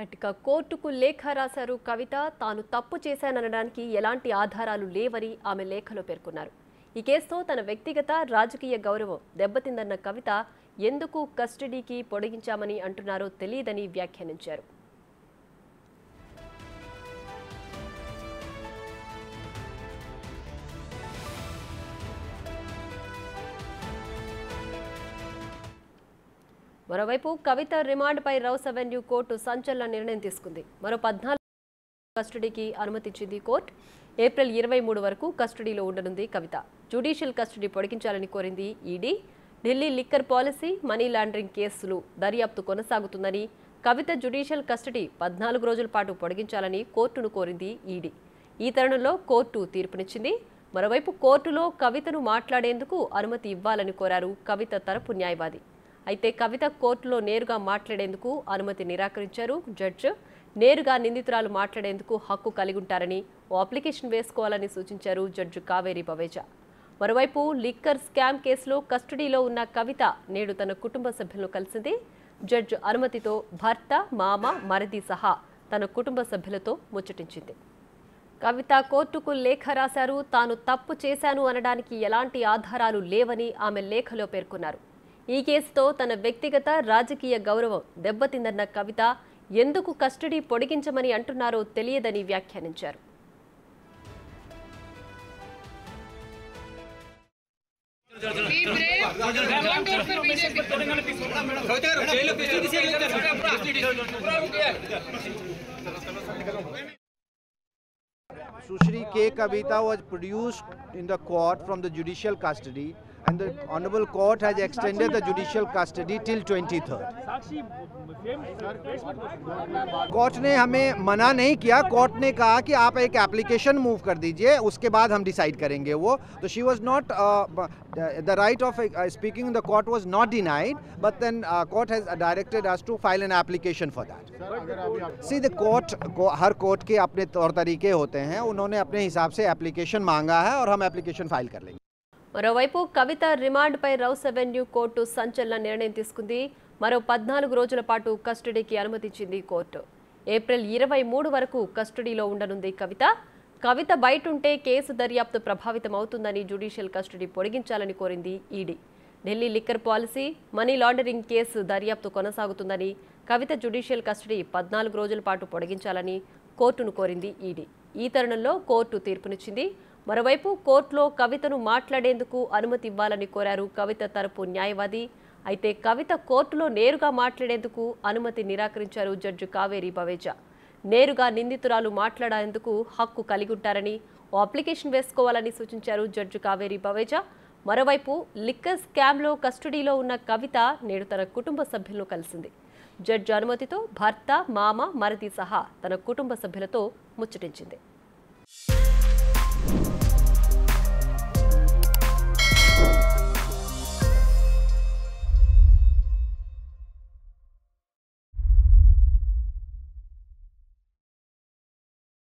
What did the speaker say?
రైట్‌గా కోర్టుకు లేఖ రాశారు కవిత. తాను తప్పు చేశాననడానికి ఎలాంటి ఆధారాలు లేవని ఆమె లేఖలో పేర్కొన్నారు. ఈ కేసుతో తన వ్యక్తిగత, రాజకీయ గౌరవం దెబ్బతిందన్న కవిత ఎందుకు కస్టడీకి పొడిగించామని అంటున్నారో తెలియదని వ్యాఖ్యానించారు. మరోవైపు కవిత రిమాండ్పై రౌస్ అవెన్యూ కోర్టు సంచలన నిర్ణయం తీసుకుంది. మరో 14 కస్టడీకి అనుమతించింది కోర్టు. ఏప్రిల్ 23 వరకు కస్టడీలో ఉండనుంది కవిత. జ్యుడిషియల్ కస్టడీ పొడిగించాలని కోరింది ED. Delhi liquor policy, money laundering కేసులు దర్యాప్తు కొనసాగుతుందని, కవిత జ్యుడిషియల్ కస్టడీ 14 రోజుల పాటు పొడిగించాలని కోర్టును కోరింది ఈడీ. ఈ తరుణంలో కోర్టు తీర్పునిచ్చింది. మరోవైపు కోర్టులో కవితను మాట్లాడేందుకు అనుమతి ఇవ్వాలని కోరారు కవిత తరపు న్యాయవాది. అయితే కవిత కోర్టులో నేరుగా మాట్లాడేందుకు అనుమతి నిరాకరించారు జడ్జి. నేరుగా నిందితురాలు మాట్లాడేందుకు హక్కు కలిగి ఉంటారని ఓ అప్లికేషన్ వేసుకోవాలని సూచించారు జడ్జి కావేరి బవేజా. మరోవైపు లిక్కర్ స్కామ్ కేసులో కస్టడీలో ఉన్న కవిత నేడు తన కుటుంబ సభ్యులను కలిసింది. జడ్జి అనుమతితో భర్త, మామ, మరిది సహా తన కుటుంబ సభ్యులతో ముచ్చటించింది. కవిత కోర్టుకు లేఖ రాశారు. తాను తప్పు చేశాను అనడానికి ఎలాంటి ఆధారాలు లేవని ఆమె లేఖలో పేర్కొన్నారు. ఈ కేసుతో తన వ్యక్తిగత, రాజకీయ గౌరవం దెబ్బతిందన్న కవిత ఎందుకు కస్టడీ పొడిగించమని అంటున్నారో తెలియదని వ్యాఖ్యానించారు. Sushri K. Kavita was produced in the court from the judicial custody, and the Honorable Court has extended the judicial custody till 23rd. Court ने हमें मना नहीं किया. कोर्ट ने कहा कि आप एक एप्लीकेशन मूव कर दीजिए, उसके बाद हम डिसाइड करेंगे वो. तो she was not the right of speaking in the court was not denied, but then court has directed us to file an application for that. See, the court her court के अपने तौर तरीके होते हैं. उन्होंने अपने हिसाब से एप्लीकेशन मांगा है और हम एप्लीकेशन फाइल कर लेंगे. మరోవైపు కవిత రిమాండ్పై రౌస్ అవెన్యూ కోర్టు సంచలన నిర్ణయం తీసుకుంది. మరో 14 రోజుల పాటు కస్టడీకి అనుమతించింది కోర్టు. ఏప్రిల్ 23 వరకు కస్టడీలో ఉండనుంది కవిత. కవిత బయటుంటే కేసు దర్యాప్తు ప్రభావితం అవుతుందని జ్యుడిషియల్ కస్టడీ పొడిగించాలని కోరింది ED. Delhi liquor policy, money laundering case దర్యాప్తు కొనసాగుతుందని, కవిత జ్యుడిషియల్ కస్టడీ 14 రోజుల పాటు పొడిగించాలని కోర్టును కోరింది ఈడీ. ఈ తరుణంలో కోర్టు తీర్పునిచ్చింది. మరోవైపు కోర్టులో కవితను మాట్లాడేందుకు అనుమతి ఇవ్వాలని కోరారు కవిత తరపు న్యాయవాది. అయితే కవిత కోర్టులో నేరుగా మాట్లాడేందుకు అనుమతి నిరాకరించారు జడ్జి కావేరి బవేజా. నేరుగా నిందితురాలు మాట్లాడేందుకు హక్కు కలిగి ఉంటారని ఓ అప్లికేషన్ వేసుకోవాలని సూచించారు జడ్జి కావేరి బవేజా. మరోవైపు లిక్కర్ స్కామ్లో కస్టడీలో ఉన్న కవిత నేడు తన కుటుంబ సభ్యులను కలిసింది. జడ్జి అనుమతితో భర్త, మామ, మరిది సహా తన కుటుంబ సభ్యులతో ముచ్చటించింది.